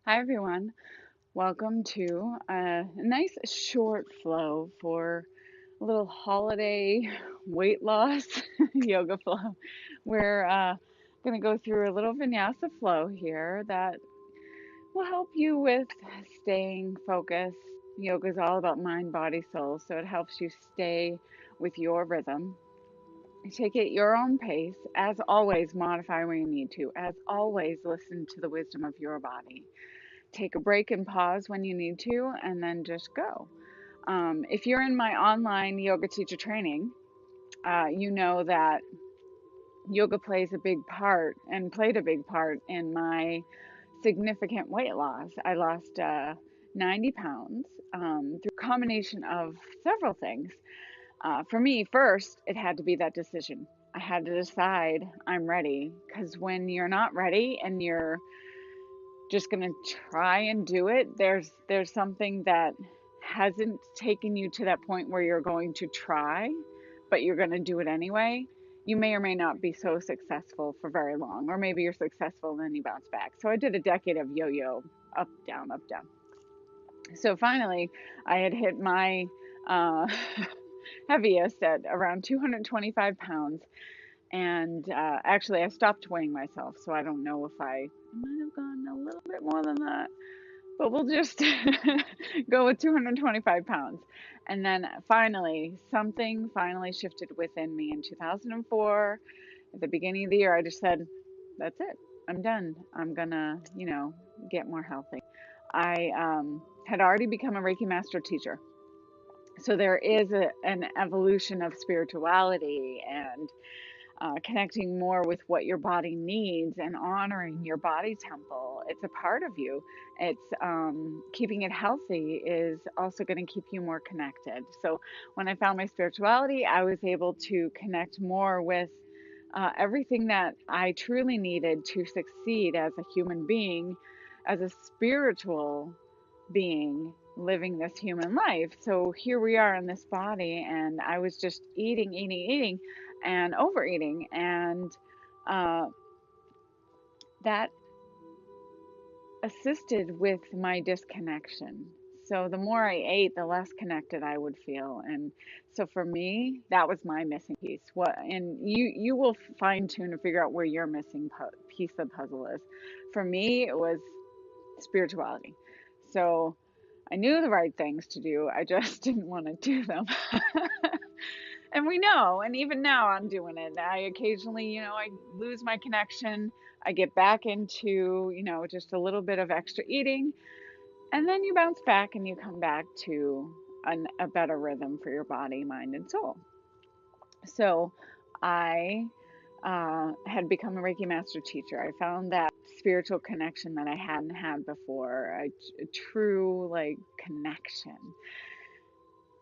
Hi, everyone. Welcome to a nice short flow for a little holiday weight loss yoga flow. We're going to go through a little vinyasa flow here that will help you with staying focused. Yoga is all about mind, body, soul, so it helps you stay with your rhythm. Take it your own pace. As always, modify when you need to. As always, listen to the wisdom of your body. Take a break and pause when you need to, and then just go. If you're in my online yoga teacher training, you know that yoga plays a big part and played a big part in my significant weight loss. I lost 90 pounds through a combination of several things. For me, first, it had to be that decision. I had to decide I'm ready, because when you're not ready and you're just going to try and do it, there's something that hasn't taken you to that point where you're going to try, but you're going to do it anyway. You may or may not be so successful for very long, or maybe you're successful and then you bounce back. So I did a decade of yo-yo, up, down, up, down. So finally, I had hit my uh, heaviest at around 225 pounds. And actually, I stopped weighing myself, so I don't know if I might have gone a little bit more than that. But we'll just go with 225 pounds. And then finally, something finally shifted within me in 2004. At the beginning of the year, I just said, that's it. I'm done. I'm gonna, get more healthy. I had already become a Reiki master teacher. So there is an evolution of spirituality and connecting more with what your body needs and honoring your body temple. It's a part of you. It's keeping it healthy is also going to keep you more connected. So when I found my spirituality, I was able to connect more with everything that I truly needed to succeed as a human being, as a spiritual being living this human life. So here we are in this body, and I was just eating, and overeating, and uh, that assisted with my disconnection. So the more I ate, the less connected I would feel, and so for me, that was my missing piece. What, and you will fine tune and figure out where your missing piece of the puzzle is. For me, it was spirituality. So I knew the right things to do. I just didn't want to do them. And we know, and even now I'm doing it. I occasionally, I lose my connection. I get back into, just a little bit of extra eating. And then you bounce back and you come back to a better rhythm for your body, mind, and soul. So I had become a Reiki master teacher. I found that spiritual connection that I hadn't had before, a true like connection.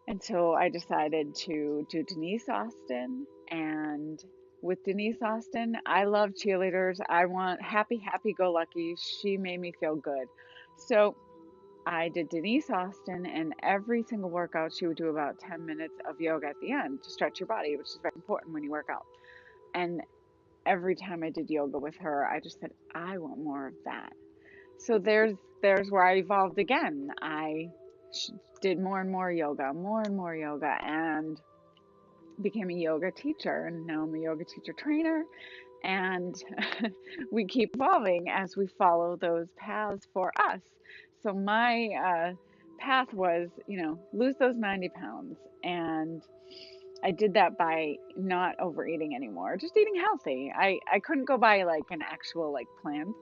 And so I decided to do Denise Austin. And with Denise Austin, I love cheerleaders. I want happy go lucky. She made me feel good. So I did Denise Austin, and every single workout, she would do about 10 minutes of yoga at the end to stretch your body, which is very important when you work out. And every time I did yoga with her, I just said, I want more of that. So there's where I evolved again. I did more and more yoga, and became a yoga teacher. And now I'm a yoga teacher trainer. And we keep evolving as we follow those paths for us. So my path was, lose those 90 pounds. And I did that by not overeating anymore, just eating healthy. I couldn't go by like an actual like plan,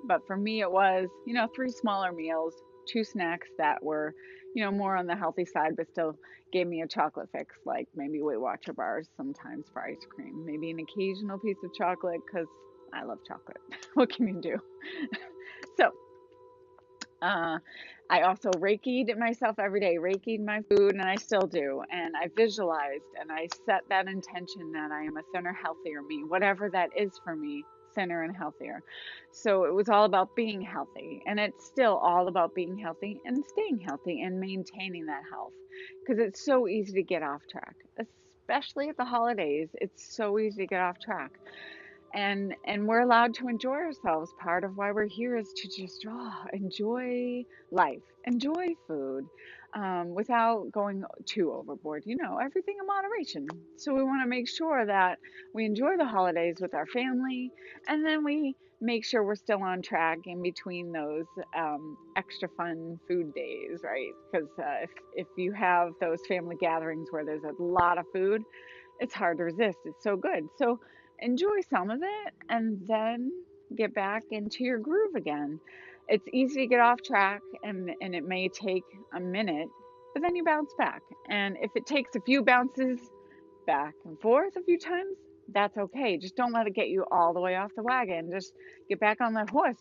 but for me it was, three smaller meals, two snacks that were, more on the healthy side, but still gave me a chocolate fix, like maybe Weight Watcher bars sometimes for ice cream, maybe an occasional piece of chocolate because I love chocolate. What can you do? So uh, I also Reiki'd myself every day, Reiki'd my food, and I still do. And I visualized and I set that intention that I am a thinner, healthier me, whatever that is for me, thinner and healthier. So it was all about being healthy. And it's still all about being healthy and staying healthy and maintaining that health. Because it's so easy to get off track, especially at the holidays. It's so easy to get off track. And we're allowed to enjoy ourselves. Part of why we're here is to just enjoy life, enjoy food, without going too overboard. Everything in moderation. So we want to make sure that we enjoy the holidays with our family, and then we make sure we're still on track in between those extra fun food days, right? Because if you have those family gatherings where there's a lot of food, it's hard to resist. It's so good. So enjoy some of it and then get back into your groove again. It's easy to get off track, and it may take a minute, but then you bounce back. And if it takes a few bounces back and forth a few times, that's okay. Just don't let it get you all the way off the wagon. Just get back on that horse,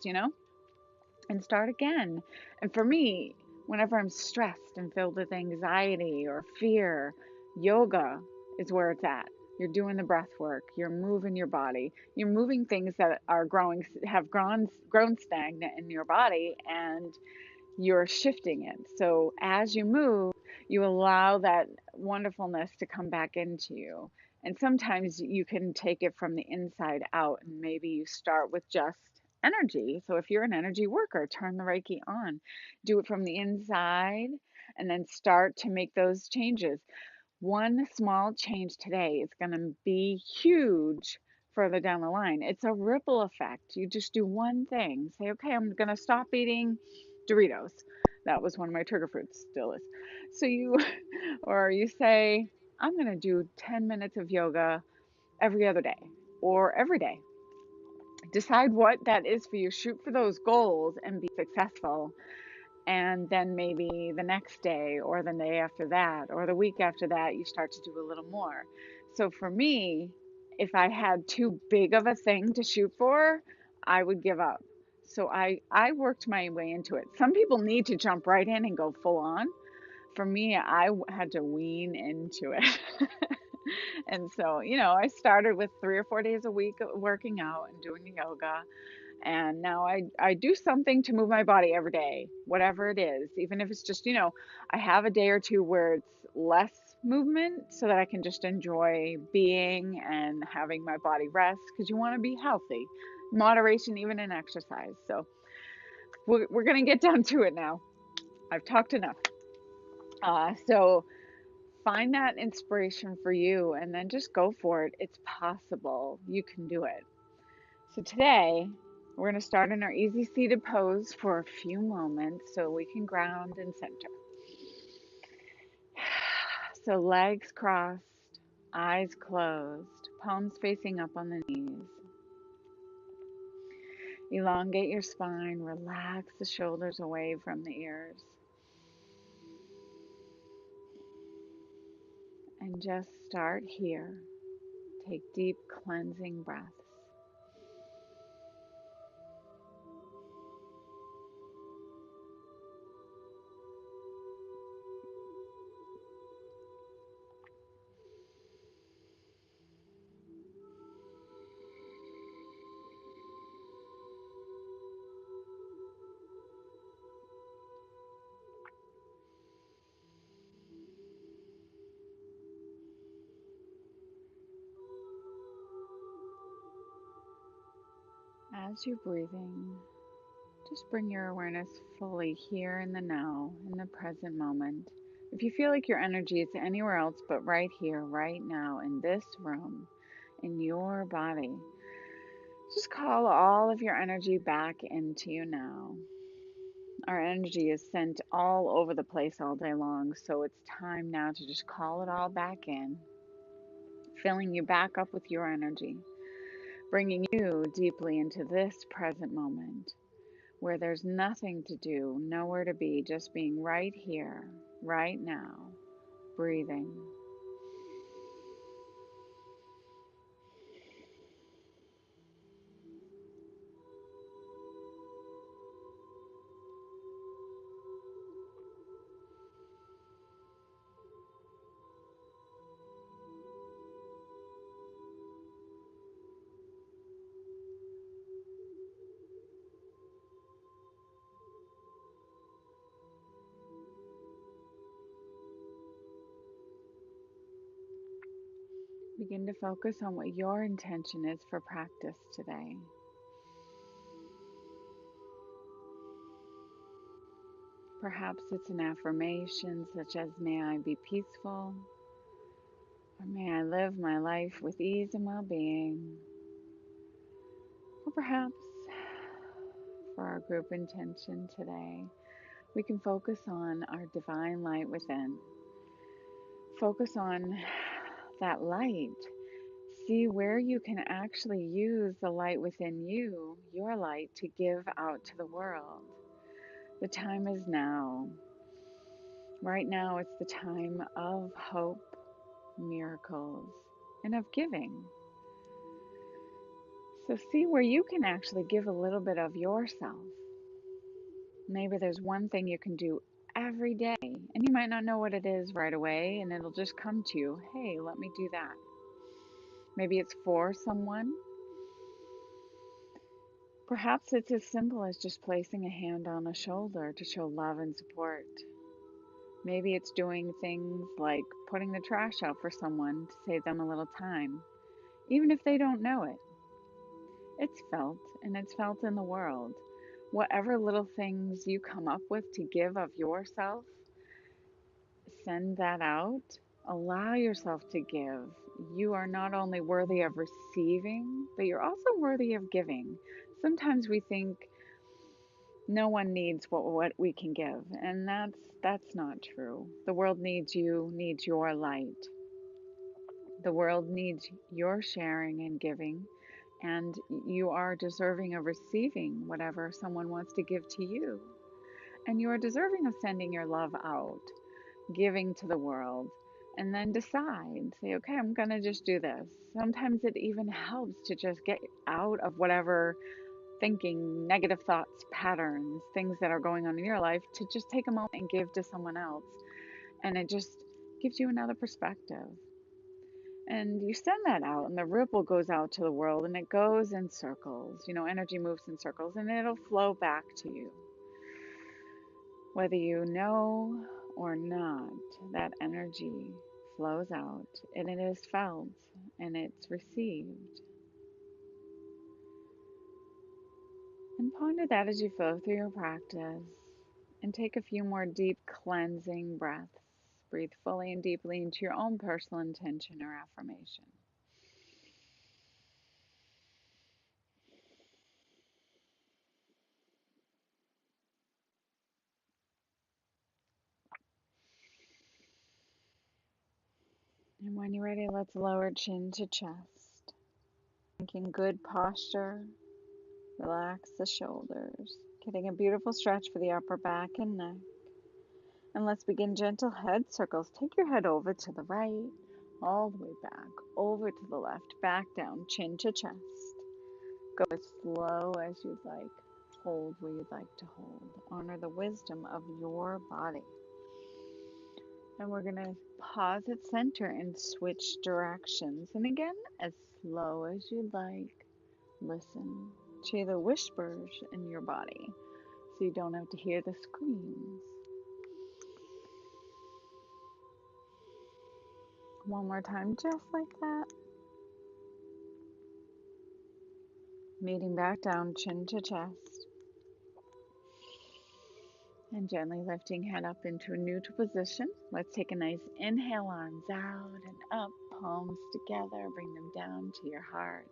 and start again. And for me, whenever I'm stressed and filled with anxiety or fear, yoga is where it's at. You're doing the breath work, you're moving your body, you're moving things that are have grown stagnant in your body, and you're shifting it. So as you move, you allow that wonderfulness to come back into you. And sometimes you can take it from the inside out, and maybe you start with just energy. So if you're an energy worker, turn the Reiki on, do it from the inside, and then start to make those changes. One small change today is going to be huge further down the line. It's a ripple effect. You just do one thing. Say, okay, I'm going to stop eating Doritos. That was one of my trigger foods, still is. So or you say, I'm going to do 10 minutes of yoga every other day or every day. Decide what that is for you. Shoot for those goals and be successful. And then maybe the next day or the day after that or the week after that, you start to do a little more. So for me, if I had too big of a thing to shoot for, I would give up. So I worked my way into it. Some people need to jump right in and go full on. For me, I had to wean into it. And so, I started with 3 or 4 days a week working out and doing yoga, and now I do something to move my body every day, whatever it is, even if it's just, I have a day or two where it's less movement so that I can just enjoy being and having my body rest, because you want to be healthy. Moderation, even in exercise. So we're going to get down to it now. I've talked enough. So find that inspiration for you and then just go for it. It's possible. You can do it. So today, we're going to start in our easy seated pose for a few moments so we can ground and center. So legs crossed, eyes closed, palms facing up on the knees. Elongate your spine, relax the shoulders away from the ears. And just start here. Take deep cleansing breaths. As you're breathing, just bring your awareness fully here in the now, in the present moment. If you feel like your energy is anywhere else but right here, right now, in this room, in your body, just call all of your energy back into you now. Our energy is sent all over the place all day long, so it's time now to just call it all back in, filling you back up with your energy, bringing you deeply into this present moment, where there's nothing to do, nowhere to be, just being right here, right now, breathing. Begin to focus on what your intention is for practice today. Perhaps it's an affirmation such as, may I be peaceful, or may I live my life with ease and well-being. Or perhaps, for our group intention today, we can focus on our divine light within. Focus on that light. See where you can actually use the light within you, your light, to give out to the world. The time is now. Right now, it's the time of hope, miracles, and of giving. So see where you can actually give a little bit of yourself. Maybe there's one thing you can do every day, and you might not know what it is right away, and it'll just come to you. Hey, let me do that. Maybe it's for someone. Perhaps it's as simple as just placing a hand on a shoulder to show love and support. Maybe it's doing things like putting the trash out for someone to save them a little time, even if they don't know it. It's felt, and it's felt in the world. Whatever little things you come up with to give of yourself, send that out. Allow yourself to give. You are not only worthy of receiving, but you're also worthy of giving. Sometimes we think no one needs what we can give, and that's not true. The world needs you, needs your light. The world needs your sharing and giving, and you are deserving of receiving whatever someone wants to give to you. And you are deserving of sending your love out, giving to the world, and then decide, say, okay, I'm going to just do this. Sometimes it even helps to just get out of whatever thinking, negative thoughts, patterns, things that are going on in your life, to just take a moment and give to someone else. And it just gives you another perspective. And you send that out, and the ripple goes out to the world, and it goes in circles. Energy moves in circles, and it'll flow back to you. Whether you know or not, that energy flows out, and it is felt, and it's received. And ponder that as you flow through your practice, and take a few more deep cleansing breaths. Breathe fully and deeply into your own personal intention or affirmation. And when you're ready, let's lower chin to chest. Making good posture. Relax the shoulders. Getting a beautiful stretch for the upper back and neck. And let's begin gentle head circles. Take your head over to the right, all the way back, over to the left, back down, chin to chest. Go as slow as you'd like. Hold where you'd like to hold. Honor the wisdom of your body. And we're going to pause at center and switch directions. And again, as slow as you'd like. Listen to the whispers in your body so you don't have to hear the screams. One more time, just like that. Meeting back down, chin to chest. And gently lifting head up into a neutral position. Let's take a nice inhale, arms out and up, palms together. Bring them down to your heart.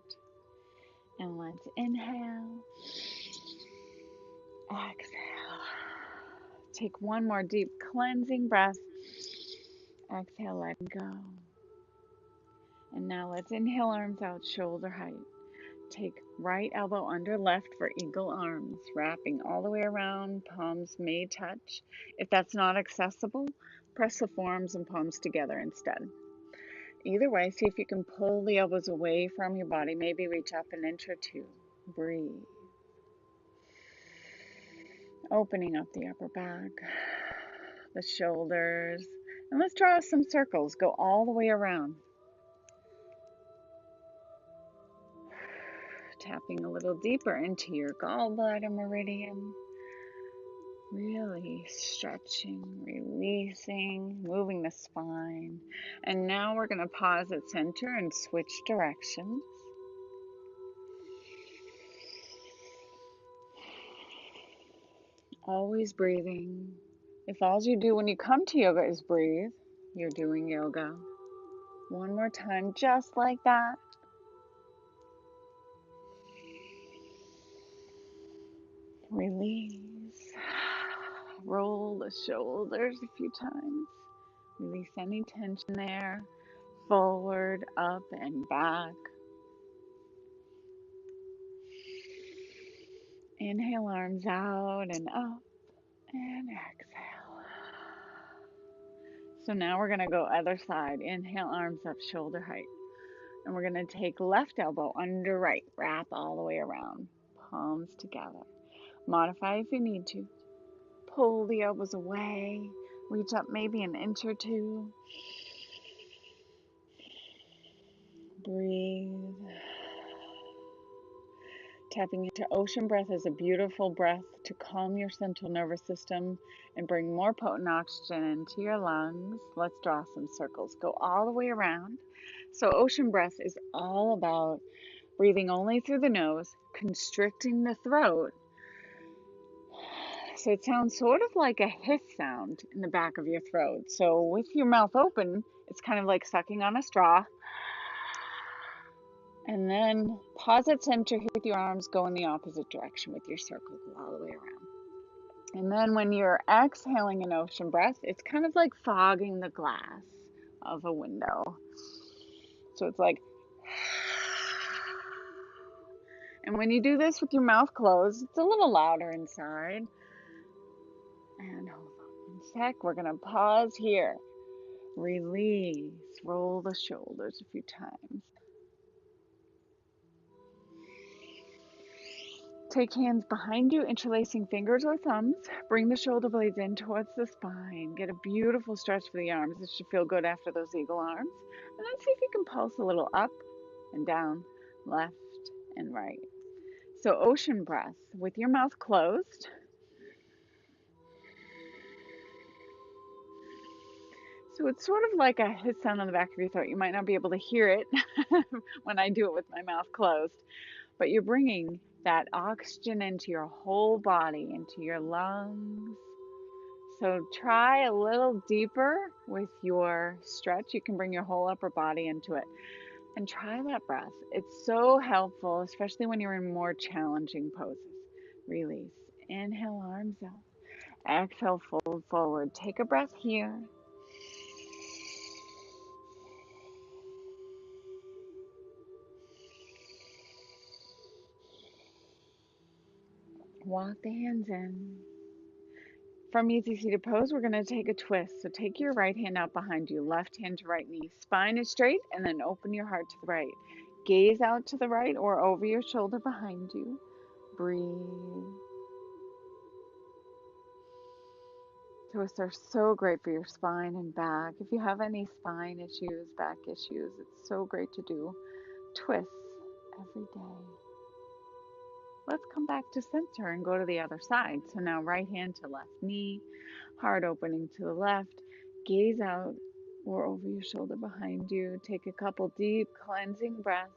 And let's inhale. Exhale. Take one more deep cleansing breath. Exhale, let go. And now let's inhale, arms out, shoulder height. Take right elbow under left for eagle arms, wrapping all the way around, palms may touch. If that's not accessible, press the forearms and palms together instead. Either way, see if you can pull the elbows away from your body, maybe reach up an inch or two. Breathe. Opening up the upper back, the shoulders, and let's draw some circles. Go all the way around. Tapping a little deeper into your gallbladder meridian. Really stretching, releasing, moving the spine. And now we're going to pause at center and switch directions. Always breathing. If all you do when you come to yoga is breathe, you're doing yoga. One more time, just like that. Release. Roll the shoulders a few times. Release any tension there. Forward, up, and back. Inhale, arms out and up, and exhale. So now we're going to go other side. Inhale, arms up, shoulder height. And we're going to take left elbow under right. Wrap all the way around. Palms together. Modify if you need to. Pull the elbows away. Reach up maybe an inch or two. Breathe. Tapping into ocean breath is a beautiful breath to calm your central nervous system and bring more potent oxygen into your lungs. Let's draw some circles. Go all the way around. So ocean breath is all about breathing only through the nose, constricting the throat. So it sounds sort of like a hiss sound in the back of your throat. So with your mouth open, it's kind of like sucking on a straw. And then pause at center here with your arms, go in the opposite direction with your circle, go all the way around. And then when you're exhaling an ocean breath, it's kind of like fogging the glass of a window. So it's like, and when you do this with your mouth closed, it's a little louder inside. And hold on 1 sec, we're gonna pause here. Release, roll the shoulders a few times. Take hands behind you, interlacing fingers or thumbs. Bring the shoulder blades in towards the spine. Get a beautiful stretch for the arms. This should feel good after those eagle arms. And then see if you can pulse a little up and down, left and right. So ocean breath with your mouth closed. So it's sort of like a hiss sound on the back of your throat. You might not be able to hear it when I do it with my mouth closed, but you're bringing that oxygen into your whole body, into your lungs. So try a little deeper with your stretch. You can bring your whole upper body into it and try that breath. It's so helpful, especially when you're in more challenging poses. Release. Inhale, arms up. Exhale, fold forward. Take a breath here. Walk the hands in. From easy seated pose, we're going to take a twist. So take your right hand out behind you, left hand to right knee. Spine is straight, and then open your heart to the right. Gaze out to the right or over your shoulder behind you. Breathe. Twists are so great for your spine and back. If you have any spine issues, back issues, it's so great to do twists every day. Let's come back to center and go to the other side. So now right hand to left knee, heart opening to the left. Gaze out or over your shoulder behind you. Take a couple deep cleansing breaths.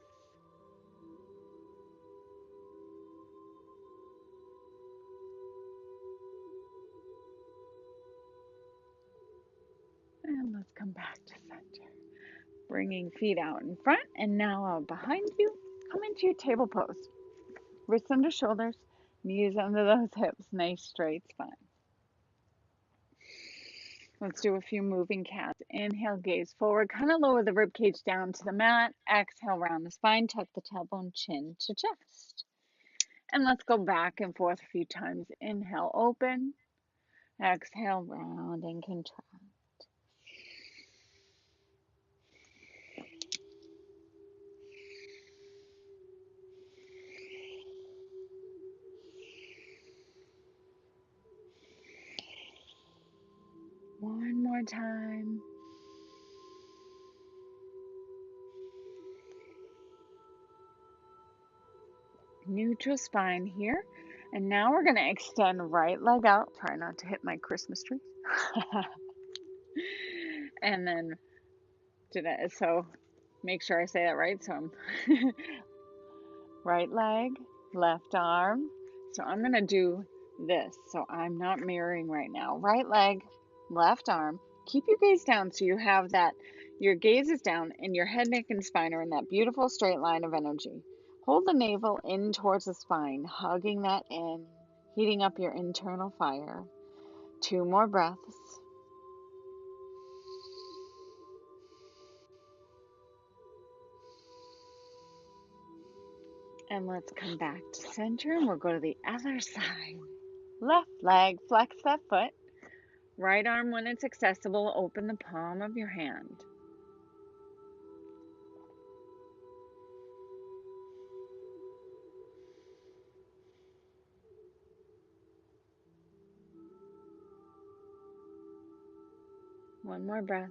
And let's come back to center. Bringing feet out in front and now out behind you. Come into your table pose. Wrists under shoulders, knees under those hips, nice straight spine. Let's do a few moving cats. Inhale, gaze forward, kind of lower the rib cage down to the mat. Exhale, round the spine, tuck the tailbone, chin to chest. And let's go back and forth a few times. Inhale, open. Exhale, round and contract. One more time. Neutral spine here. And now we're going to extend right leg out. Try not to hit my Christmas tree. And then so make sure I say that right. So I'm right leg, left arm. So I'm going to do this. So I'm not mirroring right now. Right leg, left arm. Keep your gaze down so you have that, your gaze is down and your head, neck, and spine are in that beautiful straight line of energy. Hold the navel in towards the spine, hugging that in, heating up your internal fire. 2 more breaths. And let's come back to center and we'll go to the other side. Left leg, flex that foot. Right arm, when it's accessible, open the palm of your hand. One more breath.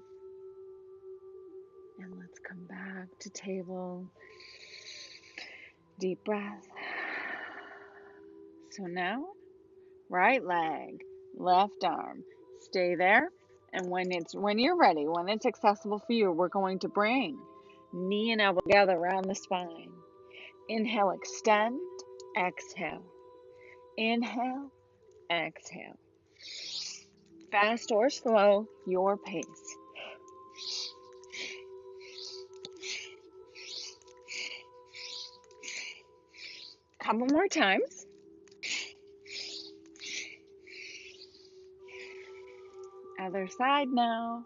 And let's come back to table. Deep breath. So now, right leg, left arm. Stay there. And when you're ready, when it's accessible for you, we're going to bring knee and elbow together around the spine. Inhale, extend, exhale. Inhale, exhale. Fast or slow, your pace. Couple more times. Other side now.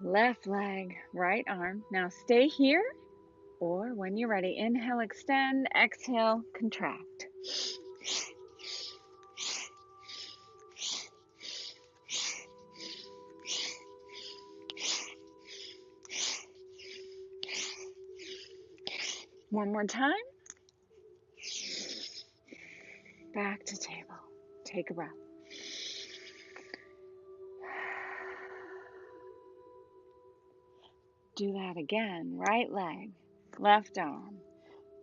Left leg, right arm. Now stay here, or when you're ready, inhale, extend, exhale, contract. One more time. Back to table. Take a breath. Do that again. Right leg, left arm.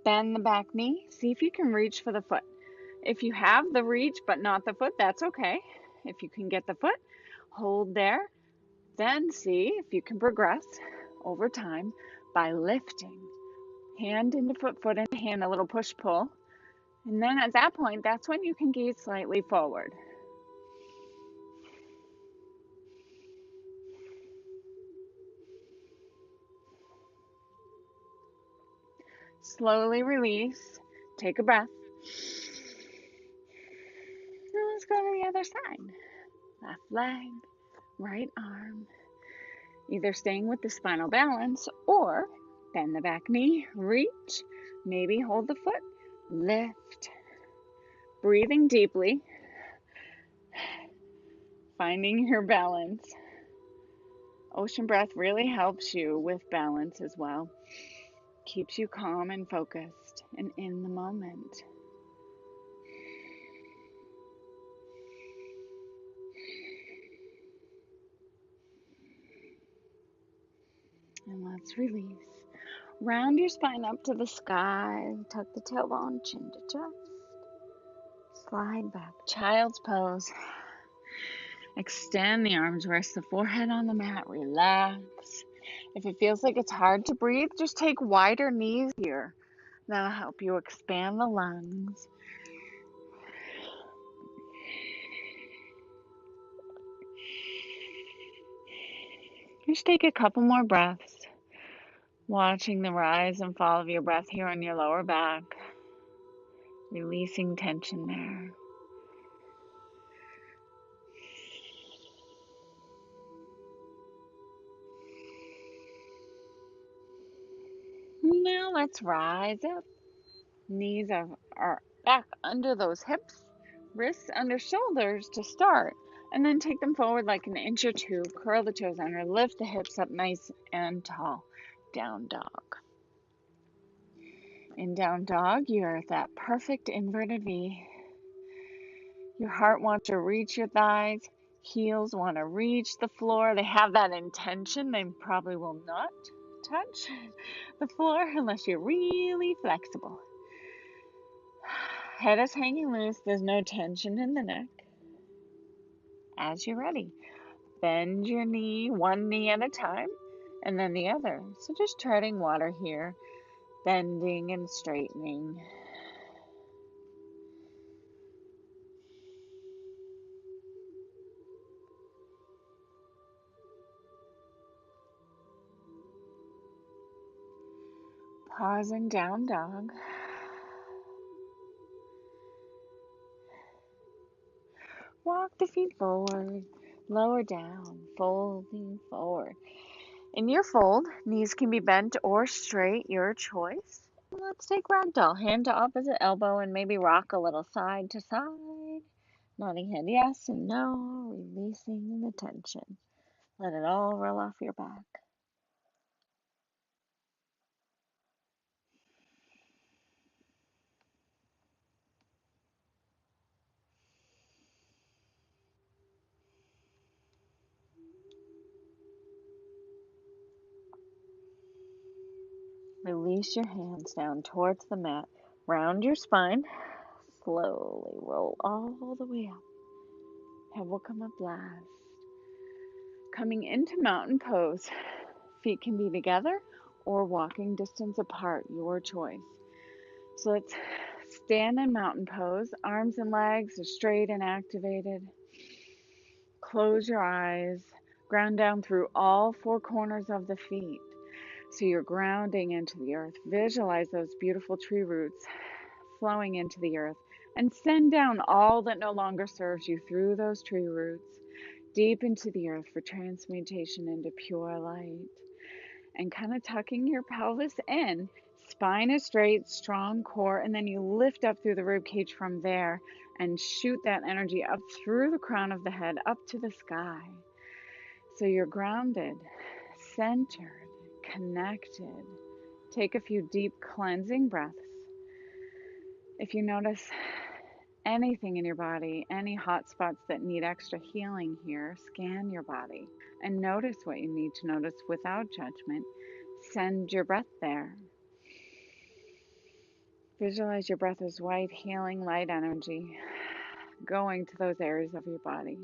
Bend the back knee. See if you can reach for the foot. If you have the reach but not the foot, that's okay. If you can get the foot, hold there. Then see if you can progress over time by lifting. Hand into foot, foot into hand, a little push-pull. And then at that point, that's when you can gaze slightly forward. Slowly release. Take a breath. And let's go to the other side. Left leg, right arm. Either staying with the spinal balance or bend the back knee, reach, maybe hold the foot, lift. Breathing deeply, finding your balance. Ocean breath really helps you with balance as well. Keeps you calm and focused and in the moment. And let's release. Round your spine up to the sky. Tuck the tailbone, chin to chest. Slide back. Child's pose. Extend the arms, rest the forehead on the mat, relax. If it feels like it's hard to breathe, just take wider knees here. That'll help you expand the lungs. Just take a couple more breaths, watching the rise and fall of your breath here on your lower back, releasing tension there. Now let's rise up. Knees are back under those hips, wrists under shoulders to start, and then take them forward like an inch or two. Curl the toes under, lift the hips up nice and tall. Down dog. In down dog, you're at that perfect inverted V. Your heart wants to reach your thighs. Heels want to reach the floor. They have that intention. They probably will not touch the floor unless you're really flexible. Head is hanging loose. There's no tension in the neck. As you're ready, bend your knee, one knee at a time, and then the other. So just treading water here, bending and straightening. Pausing, down dog. Walk the feet forward, lower down, folding forward. In your fold, knees can be bent or straight, your choice. Let's take ragdoll, hand to opposite elbow, and maybe rock a little side to side. Nodding head yes and no, releasing the tension. Let it all roll off your back. Release your hands down towards the mat. Round your spine. Slowly roll all the way up. Head will come up last. Coming into mountain pose. Feet can be together or walking distance apart, your choice. So let's stand in mountain pose. Arms and legs are straight and activated. Close your eyes. Ground down through all four corners of the feet. So you're grounding into the earth. Visualize those beautiful tree roots flowing into the earth and send down all that no longer serves you through those tree roots deep into the earth for transmutation into pure light. And kind of tucking your pelvis in. Spine is straight, strong core, and then you lift up through the rib cage from there and shoot that energy up through the crown of the head up to the sky. So you're grounded, centered, connected. Take a few deep cleansing breaths. If you notice anything in your body, any hot spots that need extra healing here, scan your body and notice what you need to notice without judgment. Send your breath there. Visualize your breath as white, healing, light energy going to those areas of your body.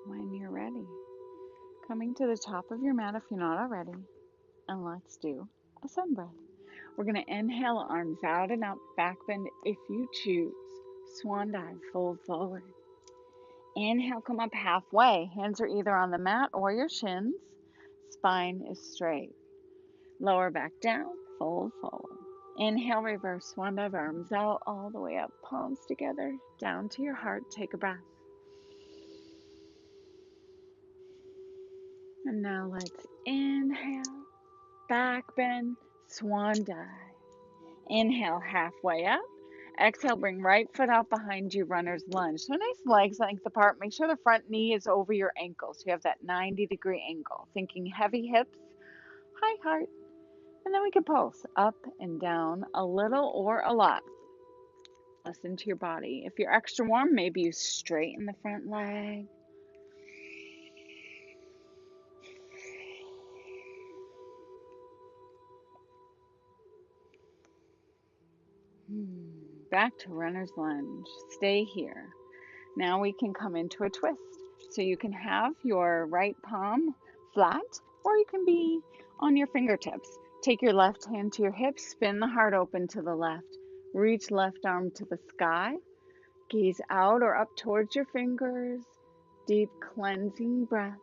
When you're ready, coming to the top of your mat if you're not already, and let's do a sun breath. We're going to inhale, arms out and up, back bend if you choose. Swan dive, fold forward. Inhale, come up halfway. Hands are either on the mat or your shins. Spine is straight. Lower back down, fold forward. Inhale, reverse, swan dive, arms out all the way up, palms together, down to your heart. Take a breath. And now let's inhale, back bend, swan dive. Inhale, halfway up. Exhale, bring right foot out behind you, runner's lunge. So nice legs length apart. Make sure the front knee is over your ankle. So you have that 90-degree angle. Thinking heavy hips, high heart. And then we can pulse up and down a little or a lot. Listen to your body. If you're extra warm, maybe you straighten the front leg. Back to runner's lunge. Stay here. Now we can come into a twist. So you can have your right palm flat, or you can be on your fingertips. Take your left hand to your hip, spin the heart open to the left. Reach left arm to the sky. Gaze out or up towards your fingers. Deep cleansing breaths.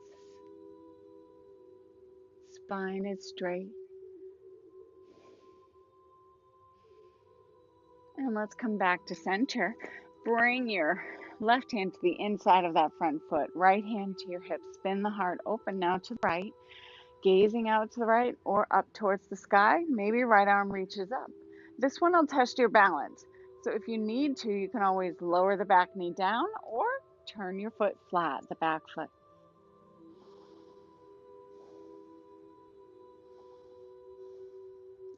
Spine is straight. And let's come back to center. Bring your left hand to the inside of that front foot. Right hand to your hip. Spin the heart open now to the right. Gazing out to the right or up towards the sky. Maybe right arm reaches up. This one will test your balance. So if you need to, you can always lower the back knee down or turn your foot flat, the back foot.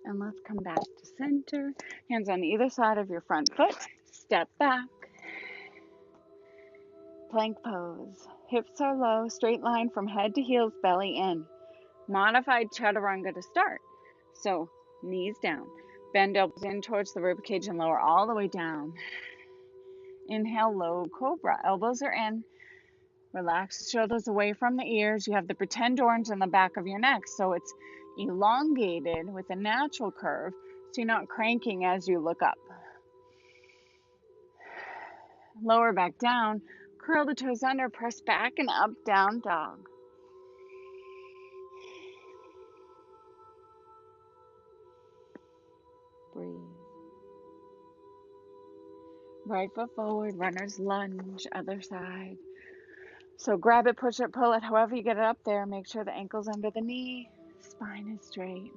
And let's come back to center. Hands on either side of your front foot. Step back. Plank pose. Hips are low, straight line from head to heels, belly in. Modified chaturanga to start. So knees down. Bend elbows in towards the ribcage and lower all the way down. Inhale, low cobra. Elbows are in. Relax the shoulders away from the ears. You have the pretend orange on the back of your neck, so it's elongated with a natural curve, so you're not cranking as you look up. Lower back down. Curl the toes under. Press back and up, down dog. Breathe. Right foot forward, runner's lunge, other side. So grab it, push it, pull it, however you get it up there. Make sure the ankle's under the knee, spine is straight.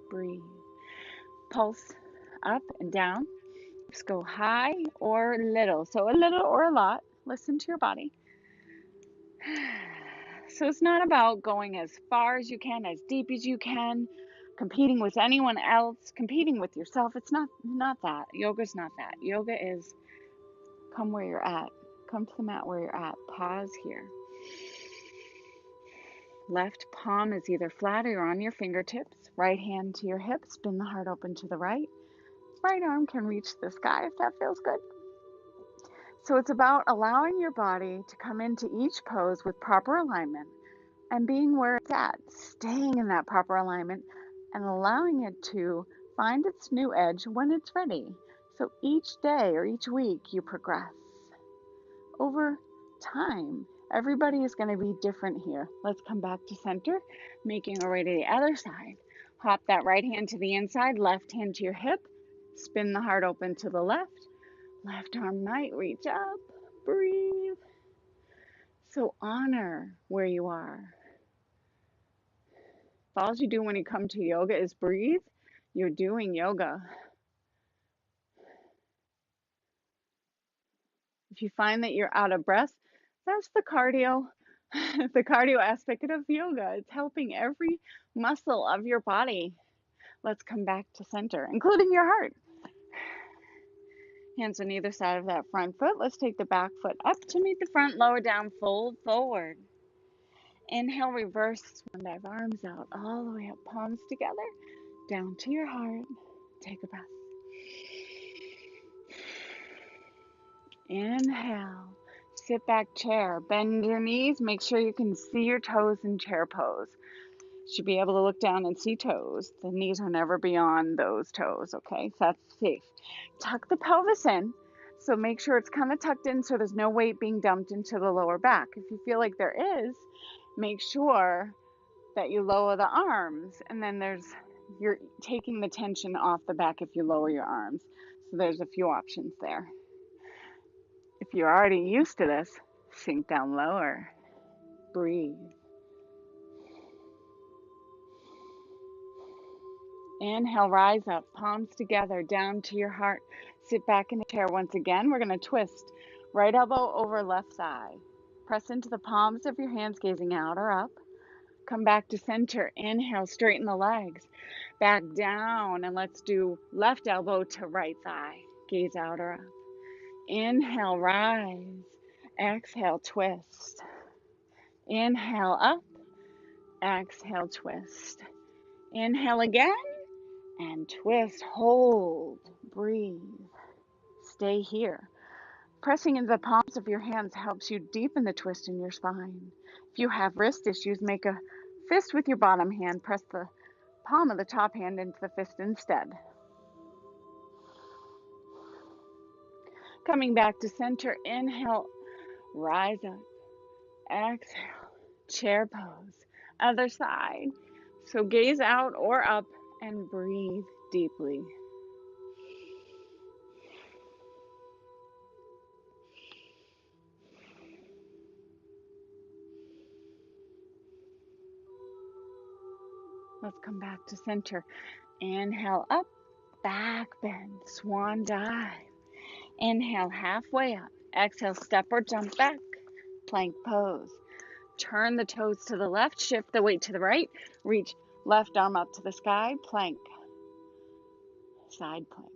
Breathe. Pulse up and down. Just go high or little. So a little or a lot. Listen to your body. So it's not about going as far as you can, as deep as you can, competing with anyone else, competing with yourself. It's not that. Yoga's not that. Yoga is come where you're at. Come to the mat where you're at. Pause here. Left palm is either flat or you're on your fingertips. Right hand to your hip. Spin the heart open to the right. Right arm can reach the sky if that feels good. So it's about allowing your body to come into each pose with proper alignment and being where it's at, staying in that proper alignment and allowing it to find its new edge when it's ready. So each day or each week you progress. Over time, everybody is going to be different here. Let's come back to center, making our way to the other side. Hop that right hand to the inside, left hand to your hip. Spin the heart open to the left. Left arm might reach up. Breathe. So honor where you are. If all you do when you come to yoga is breathe, you're doing yoga. If you find that you're out of breath, that's the cardio. The cardio aspect of yoga. It's helping every muscle of your body. Let's come back to center, including your heart. Hands on either side of that front foot. Let's take the back foot up to meet the front, lower down, fold forward. Inhale, reverse, swan dive, arms out, all the way up, palms together, down to your heart. Take a breath. Inhale, sit back chair, bend your knees, make sure you can see your toes in chair pose. You should be able to look down and see toes. The knees are never beyond those toes, okay? So that's safe. Tuck the pelvis in, so make sure it's kind of tucked in so there's no weight being dumped into the lower back. If you feel like there is, make sure that you lower the arms, and then you're taking the tension off the back if you lower your arms. So there's a few options there. If you're already used to this, sink down lower. Breathe. Inhale, rise up, palms together, down to your heart. Sit back in the chair once again. We're going to twist. Right elbow over left thigh. Press into the palms of your hands, gazing out or up. Come back to center. Inhale, straighten the legs. Back down, and let's do left elbow to right thigh. Gaze out or up. Inhale, rise. Exhale, twist. Inhale, up. Exhale, twist. Inhale again, and twist. Hold. Breathe. Stay here. Pressing into the palms of your hands helps you deepen the twist in your spine. If you have wrist issues, make a fist with your bottom hand. Press the palm of the top hand into the fist instead. Coming back to center, inhale, rise up, exhale, chair pose, other side. So gaze out or up and breathe deeply. Let's come back to center. Inhale up, back bend, swan dive. Inhale, halfway up. Exhale, step or jump back. Plank pose. Turn the toes to the left, shift the weight to the right. Reach left arm up to the sky, plank. side plank.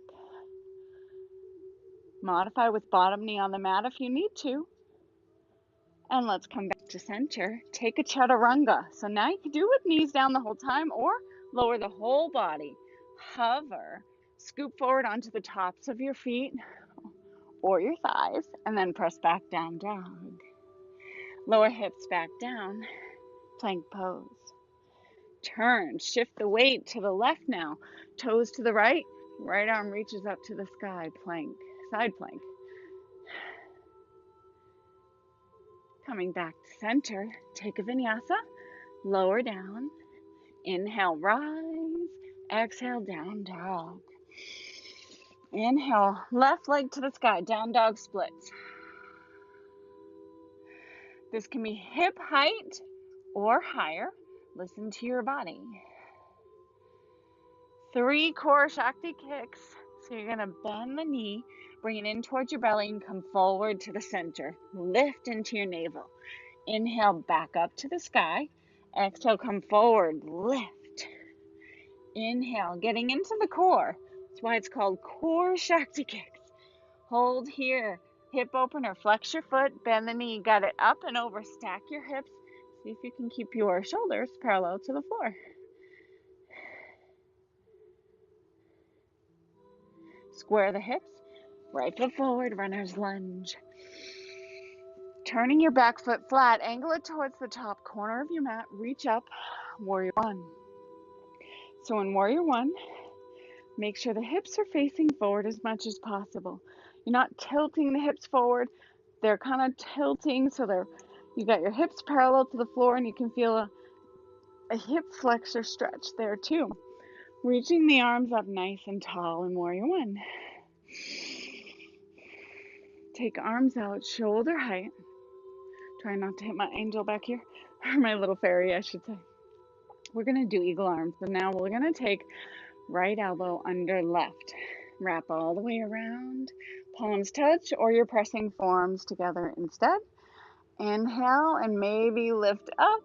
Modify with bottom knee on the mat if you need to. And let's come back to center. Take a chaturanga. So now you can do it with knees down the whole time or lower the whole body. Hover. Scoop forward onto the tops of your feet or your thighs and then press back down, dog. Lower hips back down. Plank pose. Turn. Shift the weight to the left now. Toes to the right. Right arm reaches up to the sky. Plank. Side plank. Coming back to center, take a vinyasa, lower down, inhale, rise, exhale, down dog. Inhale, left leg to the sky, down dog splits. This can be hip height or higher. Listen to your body. 3 core Shakti kicks. So you're going to bend the knee, bring it in towards your belly and come forward to the center. Lift into your navel. Inhale, back up to the sky. Exhale, come forward, lift. Inhale, getting into the core. That's why it's called core Shakti kicks. Hold here, hip opener, flex your foot, bend the knee, got it up and over, stack your hips. See if you can keep your shoulders parallel to the floor. Square the hips, right foot forward, runner's lunge. Turning your back foot flat, angle it towards the top corner of your mat, reach up, warrior one. So in warrior one, make sure the hips are facing forward as much as possible. You're not tilting the hips forward. They're kind of tilting, so you got your hips parallel to the floor and you can feel a hip flexor stretch there too. Reaching the arms up nice and tall in warrior one. Take arms out, shoulder height. Try not to hit my angel back here, or my little fairy, I should say. We're going to do eagle arms, but now we're going to take right elbow under left. Wrap all the way around. Palms touch, or you're pressing forearms together instead. Inhale and maybe lift up.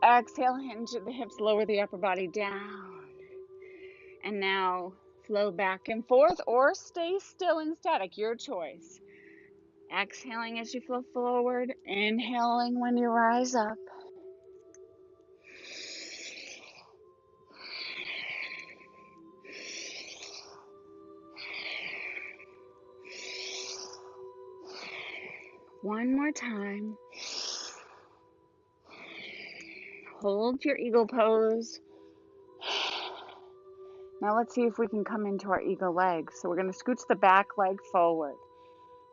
Exhale, hinge at the hips, lower the upper body down. And now flow back and forth or stay still and static, your choice. Exhaling as you flow forward, inhaling when you rise up. One more time. Hold your eagle pose. Now let's see if we can come into our eagle leg. So we're going to scooch the back leg forward.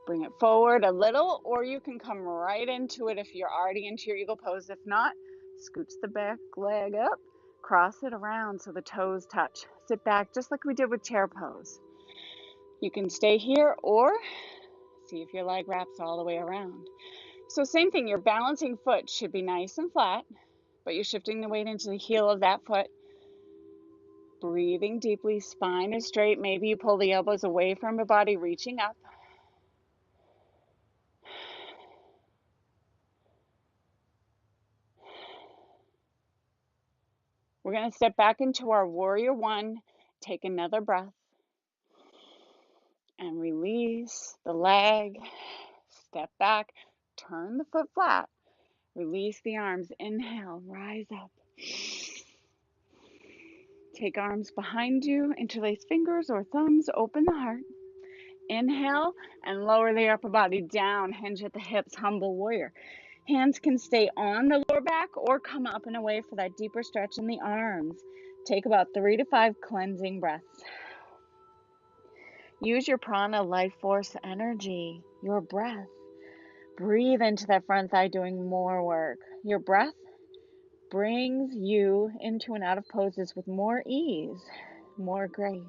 Bring it forward a little, or you can come right into it if you're already into your eagle pose. If not, scooch the back leg up, cross it around so the toes touch. Sit back just like we did with chair pose. You can stay here or see if your leg wraps all the way around. So same thing, your balancing foot should be nice and flat, but you're shifting the weight into the heel of that foot. Breathing deeply, spine is straight. Maybe you pull the elbows away from your body, reaching up. We're going to step back into our warrior one. Take another breath. And release the leg. Step back. Turn the foot flat. Release the arms. Inhale, rise up. Take arms behind you. Interlace fingers or thumbs. Open the heart. Inhale and lower the upper body down. Hinge at the hips. Humble warrior. Hands can stay on the lower back or come up and away for that deeper stretch in the arms. Take about 3 to 5 cleansing breaths. Use your prana, life force, energy, your breath. Breathe into that front thigh doing more work. Your breath brings you into and out of poses with more ease, more grace.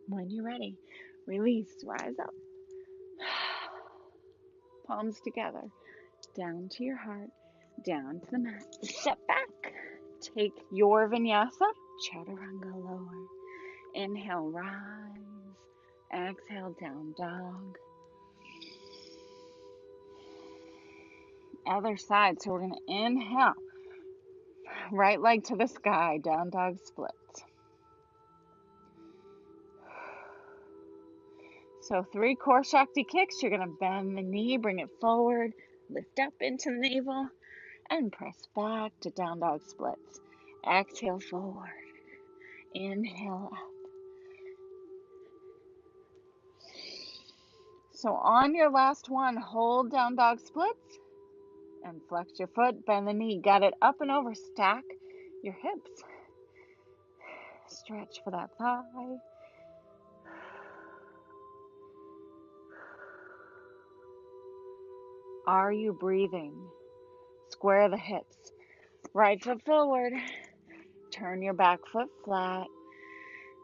When you're ready, release, rise up. Palms together, down to your heart, down to the mat. Step back. Take your vinyasa, chaturanga lower. Inhale, rise. Exhale, down dog. Other side. So we're going to inhale. Right leg to the sky, down dog split. So 3 core Shakti kicks. You're going to bend the knee, bring it forward, lift up into the navel, and press back to down dog splits. Exhale forward. Inhale up. So on your last one, hold down dog splits and flex your foot, bend the knee. Got it up and over. Stack your hips. Stretch for that thigh. Are you breathing? Square the hips. Right foot forward. Turn your back foot flat.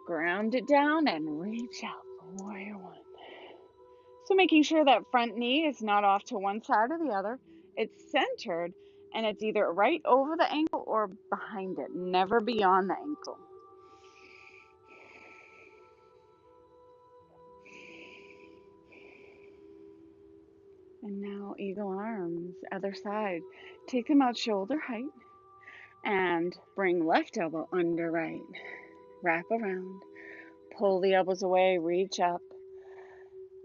Ground it down and reach out. Warrior one. So making sure that front knee is not off to one side or the other. It's centered and it's either right over the ankle or behind it, never beyond the ankle. And now eagle arms, other side. Take them out shoulder height and bring left elbow under right. Wrap around, pull the elbows away, reach up,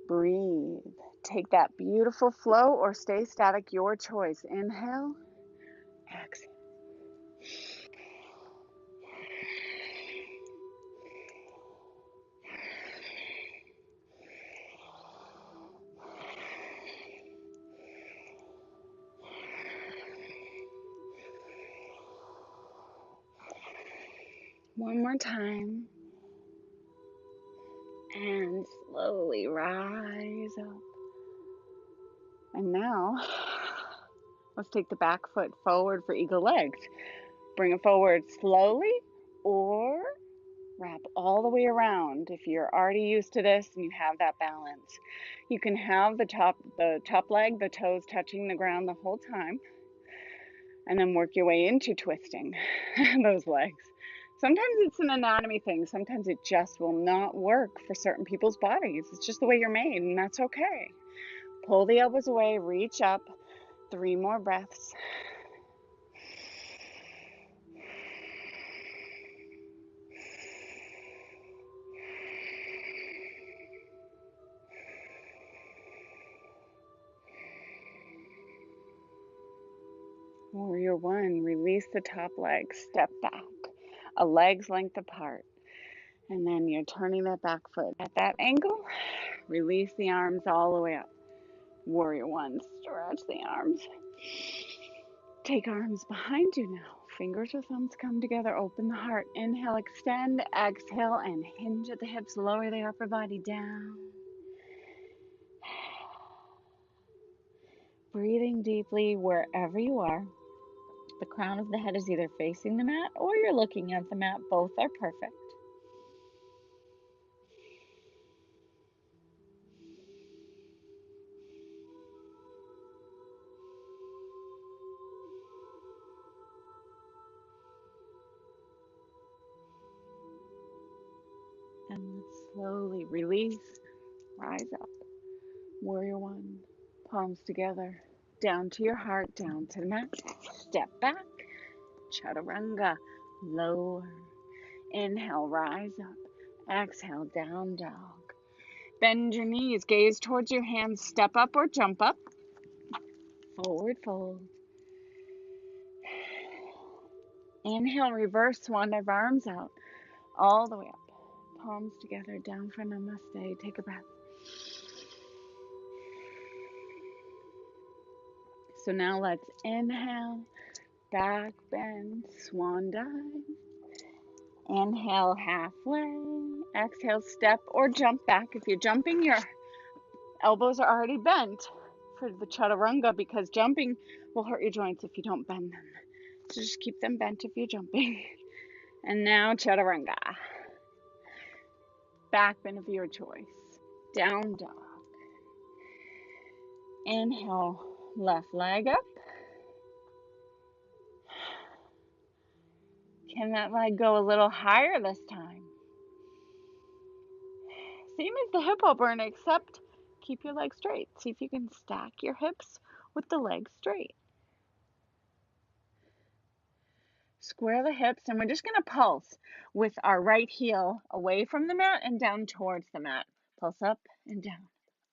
breathe. Take that beautiful flow or stay static, your choice. Inhale, exhale. One more time. And slowly rise up. And now, let's take the back foot forward for eagle legs. Bring it forward slowly or wrap all the way around. If you're already used to this and you have that balance, you can have the top leg, the toes touching the ground the whole time, and then work your way into twisting those legs. Sometimes it's an anatomy thing. Sometimes it just will not work for certain people's bodies. It's just the way you're made, and that's okay. Pull the elbows away, reach up. 3 more breaths. Warrior one, release the top leg, step back, a leg's length apart. And then you're turning that back foot at that angle. Release the arms all the way up. Warrior one, stretch the arms. Take arms behind you now. Fingers or thumbs come together, open the heart. Inhale, extend, exhale, and hinge at the hips. Lower the upper body down. Breathing deeply wherever you are. The crown of the head is either facing the mat or you're looking at the mat. Both are perfect. And let's slowly release, rise up. Warrior one, palms together, down to your heart, down to the mat. Step back, chaturanga, lower. Inhale, rise up. Exhale, down dog. Bend your knees, gaze towards your hands, step up or jump up. Forward fold. Inhale, reverse swan dive, arms out, all the way up. Palms together, down for namaste. Take a breath. So now let's inhale, back bend, swan dive. Inhale, halfway. Exhale, step or jump back. If you're jumping, your elbows are already bent for the chaturanga because jumping will hurt your joints if you don't bend them. So just keep them bent if you're jumping. And now chaturanga. Back bend of your choice. Down dog. Inhale, left leg up. Can that leg go a little higher this time? Same as the hippo burn, except keep your legs straight. See if you can stack your hips with the legs straight. Square the hips, and we're just going to pulse with our right heel away from the mat and down towards the mat. Pulse up and down,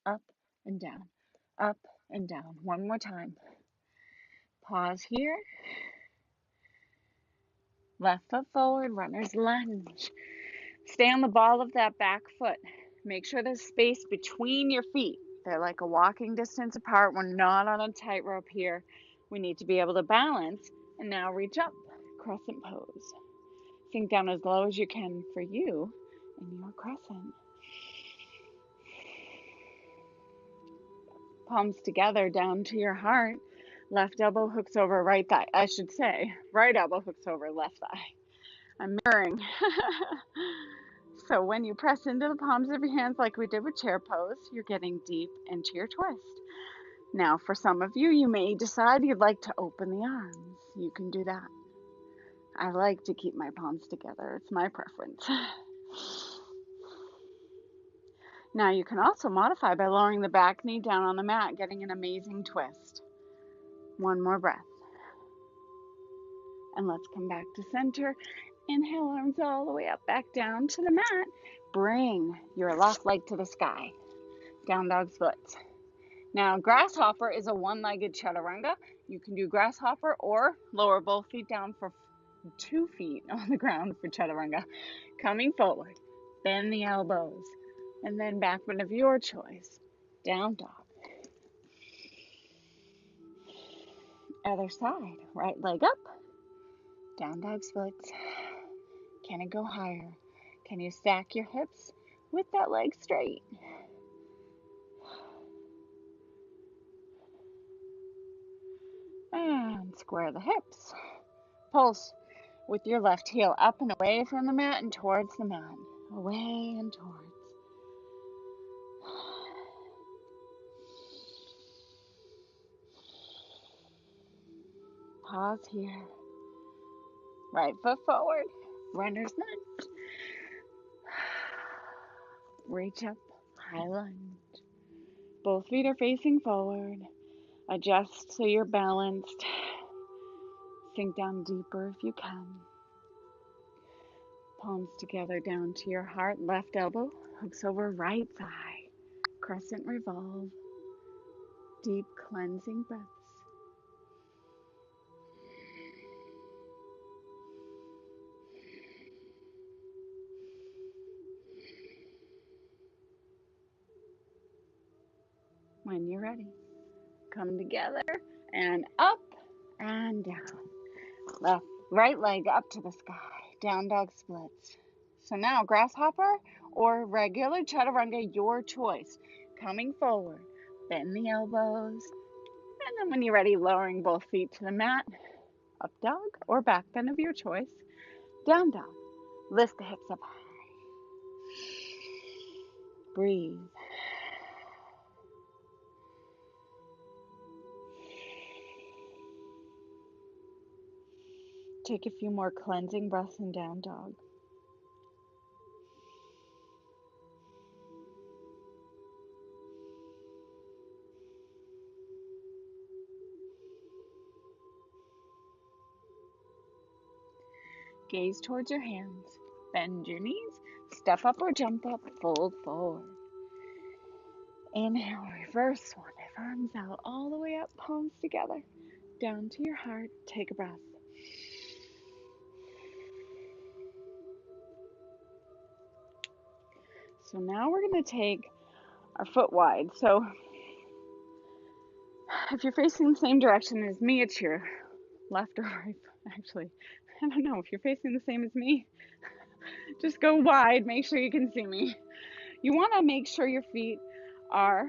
up and down, up and down. One more time. Pause here. Left foot forward, runner's lunge. Stay on the ball of that back foot. Make sure there's space between your feet. They're like a walking distance apart. We're not on a tightrope here. We need to be able to balance. And now reach up, crescent pose. Sink down as low as you can for you in your crescent. Palms together down to your heart. Left elbow hooks over right thigh. I should say, right elbow hooks over left thigh. I'm mirroring. So when you press into the palms of your hands like we did with chair pose, you're getting deep into your twist. Now, for some of you, you may decide you'd like to open the arms. You can do that. I like to keep my palms together. It's my preference. Now, you can also modify by lowering the back knee down on the mat, getting an amazing twist. One more breath. And let's come back to center. Inhale, arms all the way up, back down to the mat. Bring your left leg to the sky. Down dog splits. Now, grasshopper is a one-legged chaturanga. You can do grasshopper or lower both feet down for 2 feet on the ground for chaturanga. Coming forward, bend the elbows, and then back bend of your choice. Down dog. Other side, right leg up. Down dog splits. Can it go higher? Can you stack your hips with that leg straight? And square the hips. Pulse with your left heel up and away from the mat and towards the mat. Away and towards. Pause here. Right foot forward. Runner's lunge. Reach up. High lunge. Both feet are facing forward. Adjust so you're balanced. Sink down deeper if you can. Palms together down to your heart. Left elbow hooks over right thigh. Crescent revolve. Deep cleansing breaths. When you're ready, come together and up and down. Left, right leg up to the sky. Down dog splits. So now grasshopper or regular chaturanga, your choice. Coming forward, bend the elbows. And then when you're ready, lowering both feet to the mat. Up dog or back bend of your choice. Down dog. Lift the hips up high. Breathe. Take a few more cleansing breaths in down dog. Gaze towards your hands. Bend your knees. Step up or jump up. Fold forward. Inhale, reverse swan dive. Arms out all the way up. Palms together. Down to your heart. Take a breath. So now we're going to take our foot wide. So if you're facing the same direction as me, it's your left or right. Actually, I don't know. If you're facing the same as me, just go wide. Make sure you can see me. You want to make sure your feet are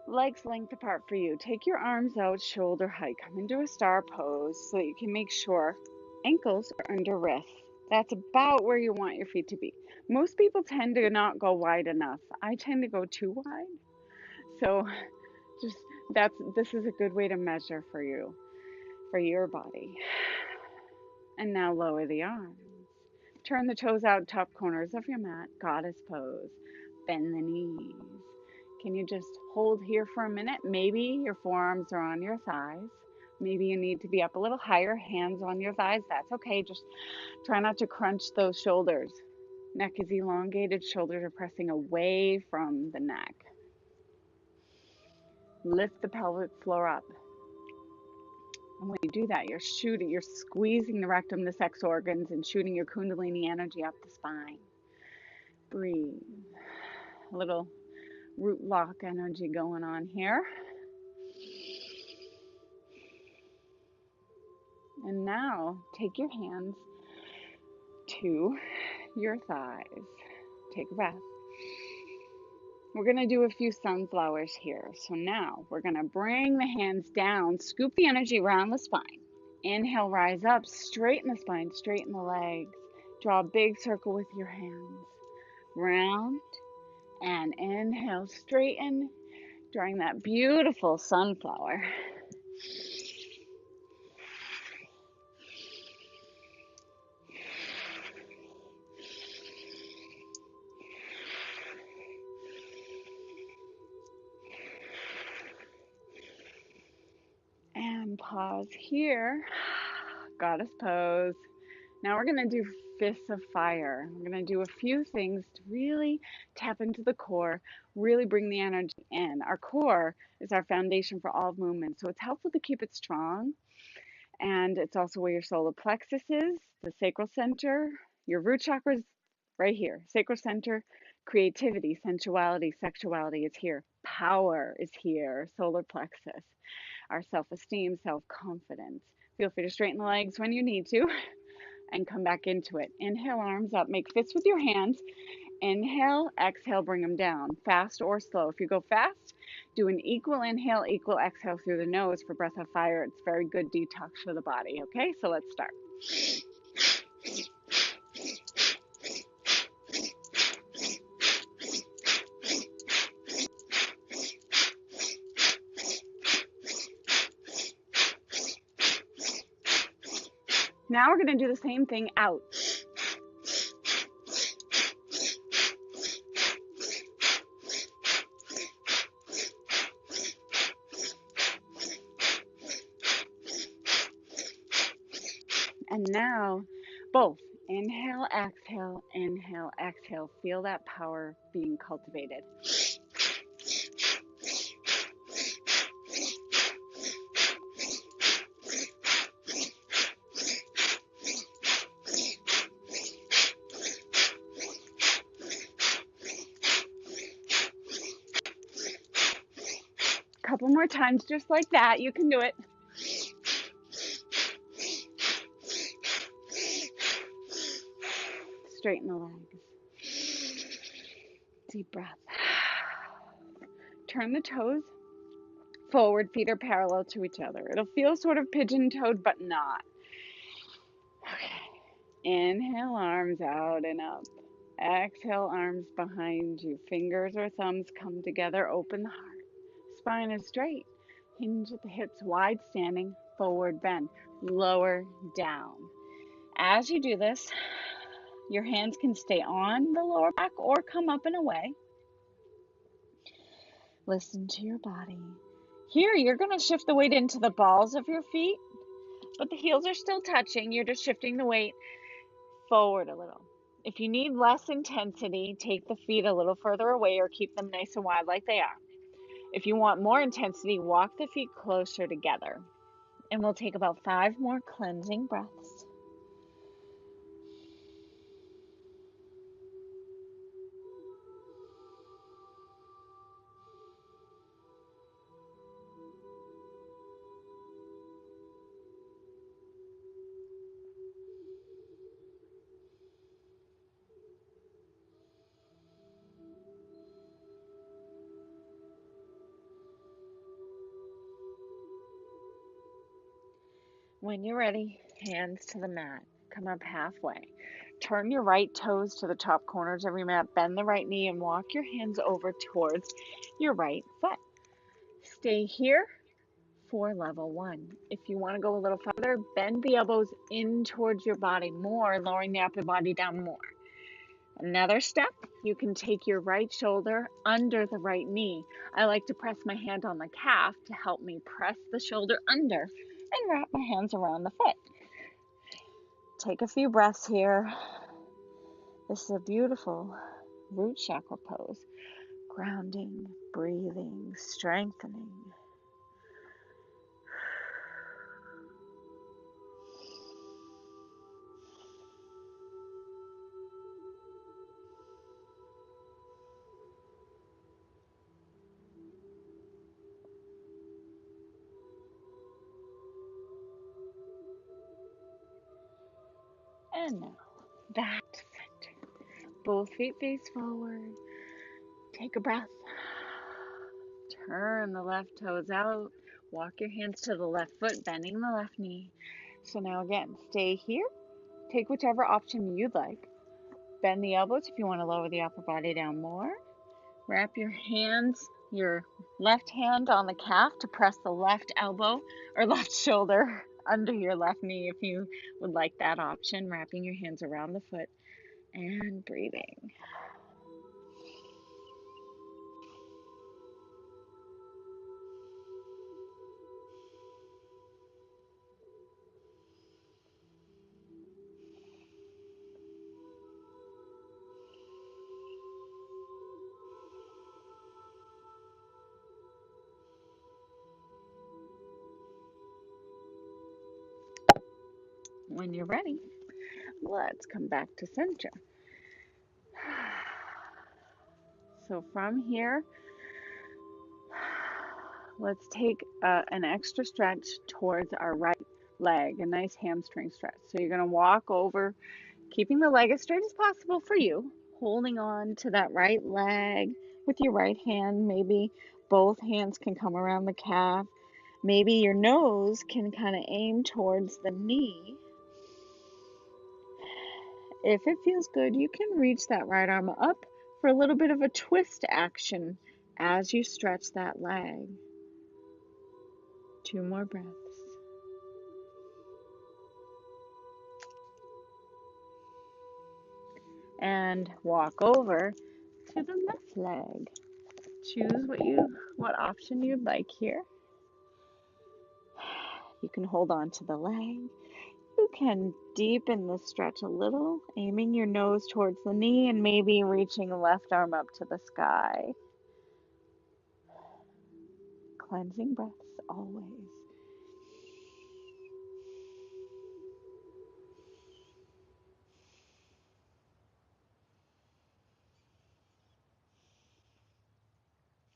legs length apart for you. Take your arms out, shoulder height. Come into a star pose so that you can make sure ankles are under wrists. That's about where you want your feet to be. Most people tend to not go wide enough. I tend to go too wide. So this is a good way to measure for you, for your body. And now lower the arms. Turn the toes out, top corners of your mat, goddess pose. Bend the knees. Can you just hold here for a minute? Maybe your forearms are on your thighs. Maybe you need to be up a little higher, hands on your thighs. That's okay. Just try not to crunch those shoulders. Neck is elongated, shoulders are pressing away from the neck. Lift the pelvic floor up. And when you do that, you're squeezing the rectum, the sex organs, and shooting your kundalini energy up the spine. Breathe. A little root lock energy going on here. And now take your hands to your thighs. Take a breath. We're going to do a few sunflowers here. So now we're going to bring the hands down, scoop the energy around the spine. Inhale, rise up, straighten the spine, straighten the legs. Draw a big circle with your hands. Round and inhale, straighten, drawing that beautiful sunflower. And pause here, goddess pose. Now we're going to do fists of fire. We're going to do a few things to really tap into the core, really bring the energy in. Our core is our foundation for all movement, so it's helpful to keep it strong. And it's also where your solar plexus is, the sacral center, your root chakra is right here. Sacral center, creativity, sensuality, sexuality is here. Power is here, solar plexus. Our self-esteem, self-confidence. Feel free to straighten the legs when you need to and come back into it. Inhale, arms up. Make fists with your hands. Inhale, exhale, bring them down. Fast or slow. If you go fast, do an equal inhale, equal exhale through the nose for breath of fire. It's very good detox for the body. Okay, so let's start. Now we're going to do the same thing out. And now, both inhale, exhale. Feel that power being cultivated. Couple more times just like that. You can do it. Straighten the legs. Deep breath. Turn the toes forward. Feet are parallel to each other. It'll feel sort of pigeon-toed, but not. Okay. Inhale, arms out and up. Exhale, arms behind you. Fingers or thumbs come together. Open the heart. Spine is straight. Hinge at the hips, wide standing, forward bend. Lower down. As you do this, your hands can stay on the lower back or come up and away. Listen to your body. Here, you're going to shift the weight into the balls of your feet, but the heels are still touching. You're just shifting the weight forward a little. If you need less intensity, take the feet a little further away or keep them nice and wide like they are. If you want more intensity, walk the feet closer together. And we'll take about 5 more cleansing breaths. When you're ready, hands to the mat. Come up halfway. Turn your right toes to the top corners of your mat. Bend the right knee and walk your hands over towards your right foot. Stay here for level 1. If you want to go a little further, bend the elbows in towards your body more, lowering the upper body down more. Another step, you can take your right shoulder under the right knee. I like to press my hand on the calf to help me press the shoulder under wrap my hands around the foot. Take a few breaths here. This is a beautiful root chakra pose. Grounding, breathing, strengthening. And now, back to center. Both feet face forward. Take a breath. Turn the left toes out. Walk your hands to the left foot, bending the left knee. So now again, stay here. Take whichever option you'd like. Bend the elbows if you want to lower the upper body down more. Wrap your hands, your left hand on the calf to press the left elbow or left shoulder under your left knee if you would like that option. Wrapping your hands around the foot and breathing. When you're ready, let's come back to center. So from here, let's take an extra stretch towards our right leg, a nice hamstring stretch. So you're going to walk over, keeping the leg as straight as possible for you, holding on to that right leg with your right hand. Maybe both hands can come around the calf. Maybe your nose can kind of aim towards the knee. If it feels good, you can reach that right arm up for a little bit of a twist action as you stretch that leg. 2 more breaths. And walk over to the left leg. Choose what option you'd like here. You can hold on to the leg. You can deepen the stretch a little, aiming your nose towards the knee and maybe reaching the left arm up to the sky. Cleansing breaths always.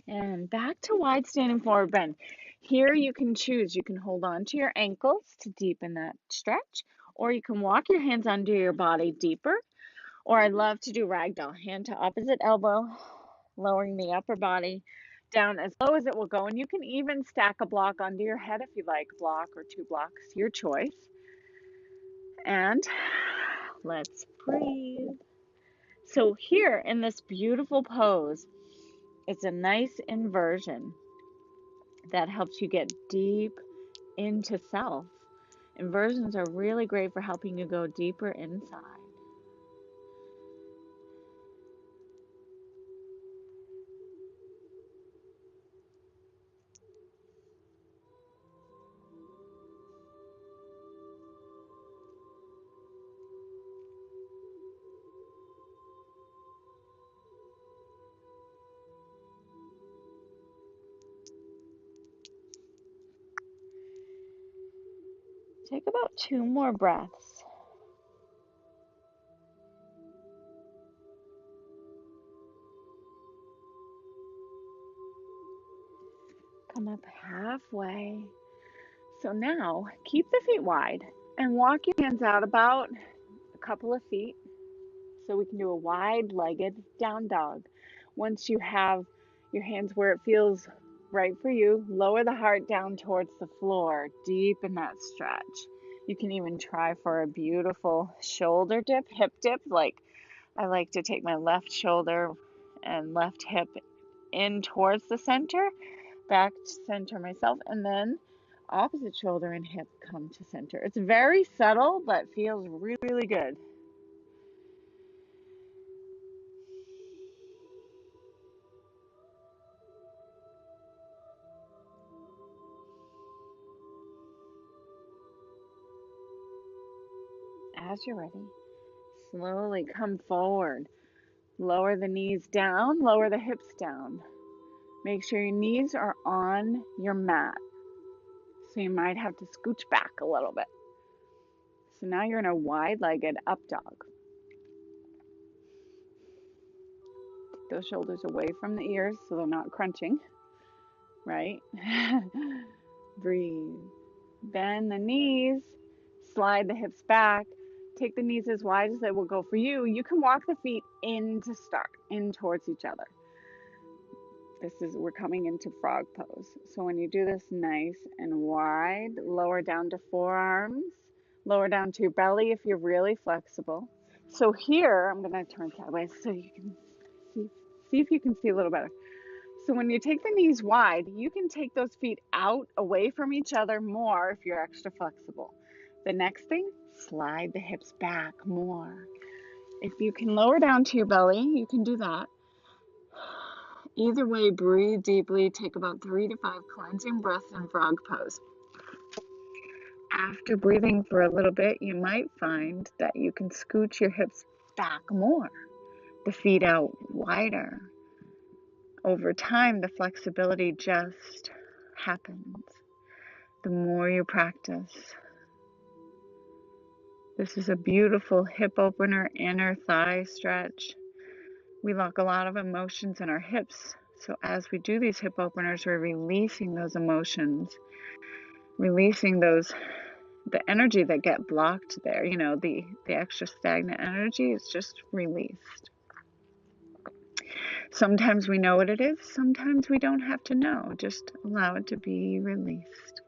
And back to wide standing forward bend. Here you can choose. You can hold on to your ankles to deepen that stretch, or you can walk your hands under your body deeper. Or I love to do ragdoll, hand to opposite elbow, lowering the upper body down as low as it will go. And you can even stack a block under your head if you like, block or 2 blocks, your choice. And let's breathe. So here in this beautiful pose, it's a nice inversion that helps you get deep into self. Inversions are really great for helping you go deeper inside. Take about 2 more breaths. Come up halfway. So now keep the feet wide and walk your hands out about a couple of feet so we can do a wide-legged down dog. Once you have your hands where it feels right for you, lower the heart down towards the floor, deep in that stretch. You can even try for a beautiful shoulder dip, hip dip. Like I like to take my left shoulder and left hip in towards the center, back to center myself, and then opposite shoulder and hip come to center. It's very subtle, but feels really, really good. as you're ready, slowly come forward. Lower the knees down, lower the hips down. Make sure your knees are on your mat. So you might have to scooch back a little bit. So now you're in a wide-legged up dog. Take those shoulders away from the ears so they're not crunching, right? Breathe. Bend the knees, slide the hips back. Take the knees as wide as they will go for you. You can walk the feet in to start, in towards each other. We're coming into frog pose. So when you do this nice and wide, lower down to forearms, lower down to your belly if you're really flexible. So here, I'm going to turn sideways so you can see if you can see a little better. So when you take the knees wide, you can take those feet out away from each other more if you're extra flexible. The next thing, slide the hips back more. If you can lower down to your belly, you can do that. Either way, breathe deeply. Take about 3 to 5 cleansing breaths in frog pose. After breathing for a little bit, you might find that you can scooch your hips back more, the feet out wider. Over time, the flexibility just happens. The more you practice. This is a beautiful hip opener, inner thigh stretch. We lock a lot of emotions in our hips. So as we do these hip openers, we're releasing those emotions, releasing the energy that get blocked there. The extra stagnant energy is just released. Sometimes we know what it is. Sometimes we don't have to know. Just allow it to be released.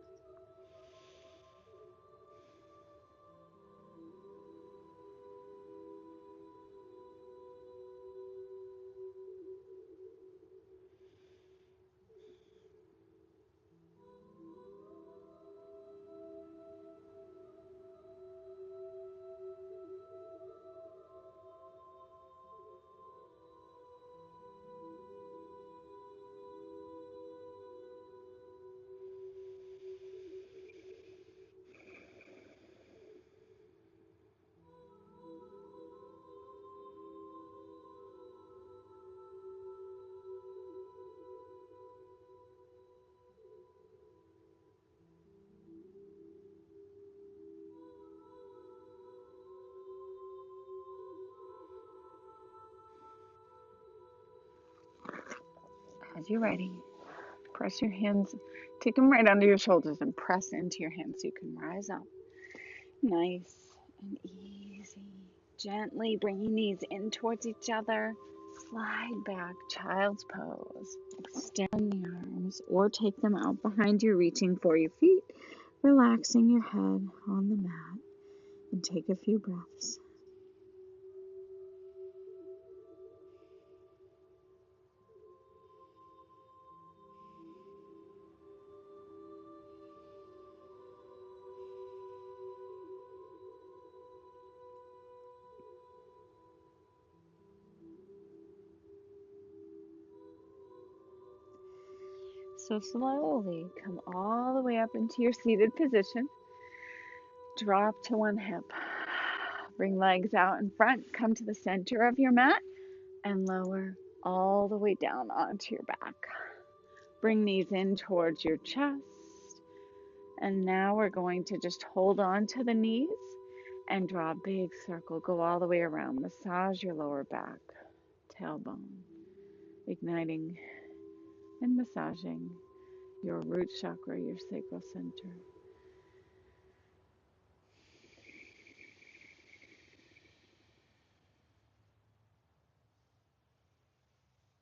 As you're ready, press your hands, take them right under your shoulders and press into your hands so you can rise up. Nice and easy. Gently bring your knees in towards each other. Slide back, child's pose. Extend the arms or take them out behind you, reaching for your feet. Relaxing your head on the mat. And take a few breaths. So slowly come all the way up into your seated position. Drop to one hip. Bring legs out in front. Come to the center of your mat and lower all the way down onto your back. Bring knees in towards your chest. And now we're going to just hold on to the knees and draw a big circle. Go all the way around. Massage your lower back, tailbone, igniting and massaging your root chakra, your sacral center.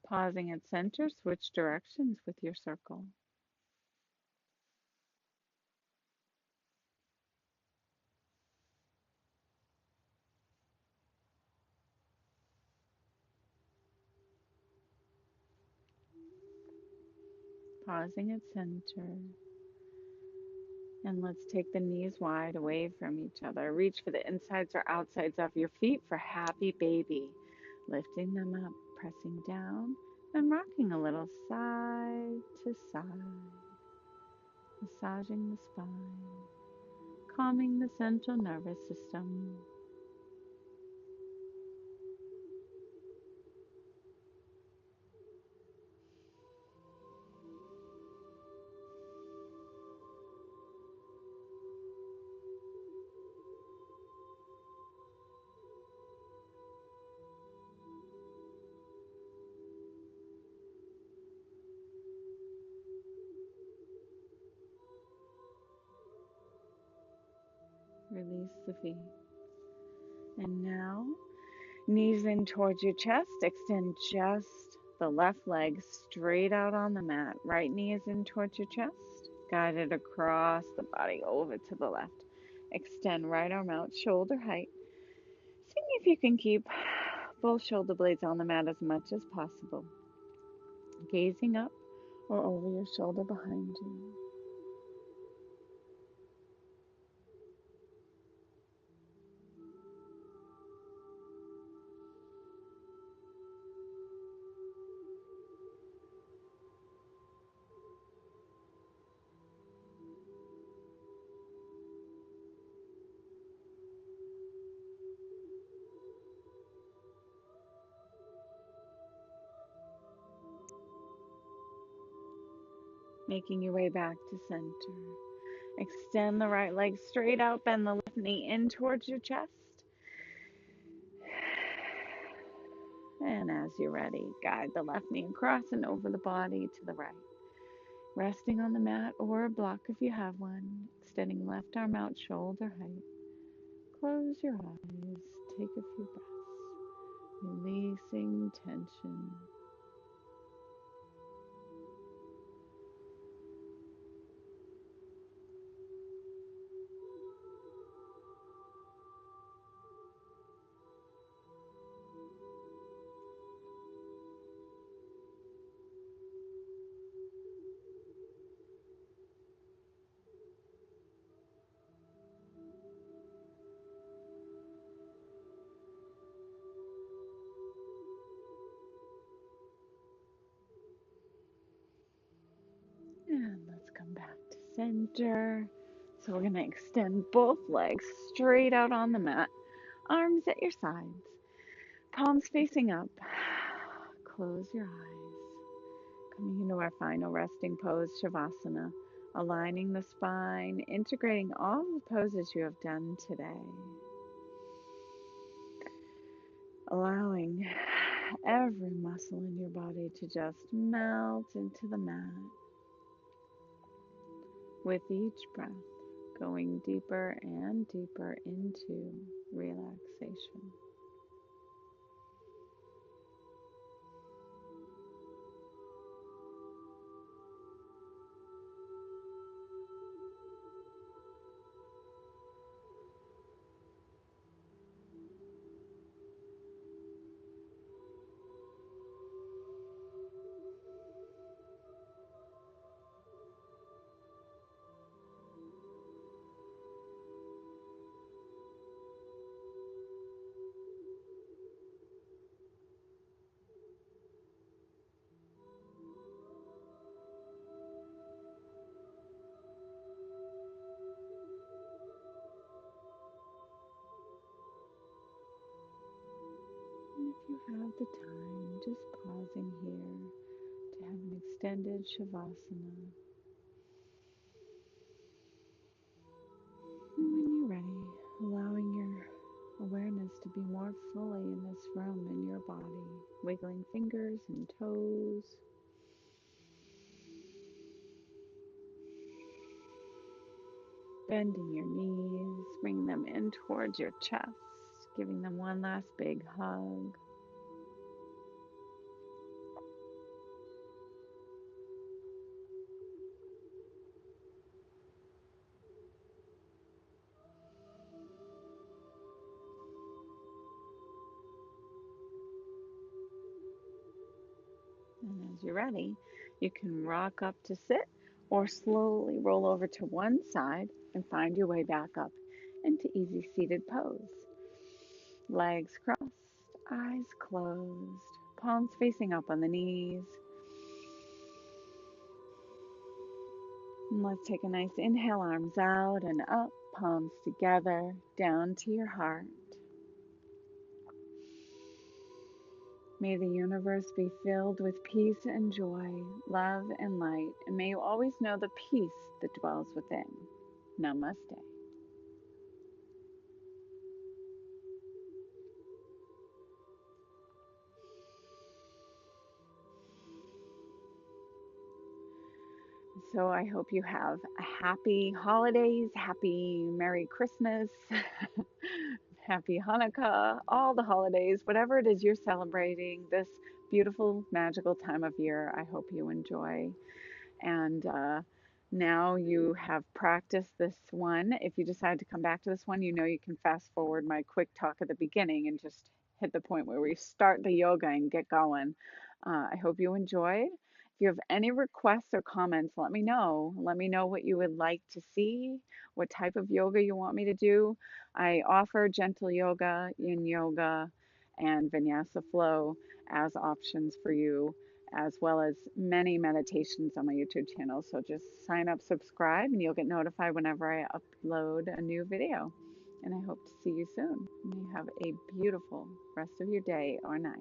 Pausing at center, switch directions with your circle. Pausing at center. And let's take the knees wide away from each other. Reach for the insides or outsides of your feet for happy baby. Lifting them up, pressing down, and rocking a little side to side. Massaging the spine, calming the central nervous system. Release the feet. And now, knees in towards your chest. Extend just the left leg straight out on the mat. Right knee is in towards your chest. Guide it across the body over to the left. Extend right arm out, shoulder height. See if you can keep both shoulder blades on the mat as much as possible. Gazing up or over your shoulder behind you. Making your way back to center. Extend the right leg straight out, bend the left knee in towards your chest. And as you're ready, guide the left knee across and over the body to the right. Resting on the mat or a block if you have one. Extending left arm out, shoulder height. Close your eyes. Take a few breaths. Releasing tension. And let's come back to center. So we're going to extend both legs straight out on the mat. Arms at your sides. Palms facing up. Close your eyes. Coming into our final resting pose, Shavasana. Aligning the spine, integrating all the poses you have done today. Allowing every muscle in your body to just melt into the mat. With each breath, going deeper and deeper into relaxation. And if you have the time, just pausing here to have an extended Shavasana. And when you're ready, allowing your awareness to be more fully in this room, in your body, wiggling fingers and toes. Bending your knees, bringing them in towards your chest, giving them one last big hug. And as you're ready, you can rock up to sit or slowly roll over to one side and find your way back up into easy seated pose. Legs crossed, eyes closed, palms facing up on the knees. And let's take a nice inhale, arms out and up, palms together, down to your heart. May the universe be filled with peace and joy, love and light, and may you always know the peace that dwells within. Namaste. So I hope you have a happy holidays, happy Merry Christmas, happy Hanukkah, all the holidays, whatever it is you're celebrating this beautiful, magical time of year. I hope you enjoy. And now you have practiced this one. If you decide to come back to this one, you know you can fast forward my quick talk at the beginning and just hit the point where we start the yoga and get going. I hope you enjoyed. If you have any requests or comments, let me know. Let me know what you would like to see, what type of yoga you want me to do. I offer gentle yoga, yin yoga, and vinyasa flow as options for you, as well as many meditations on my YouTube channel. So just sign up, subscribe, and you'll get notified whenever I upload a new video. And I hope to see you soon. And you have a beautiful rest of your day or night.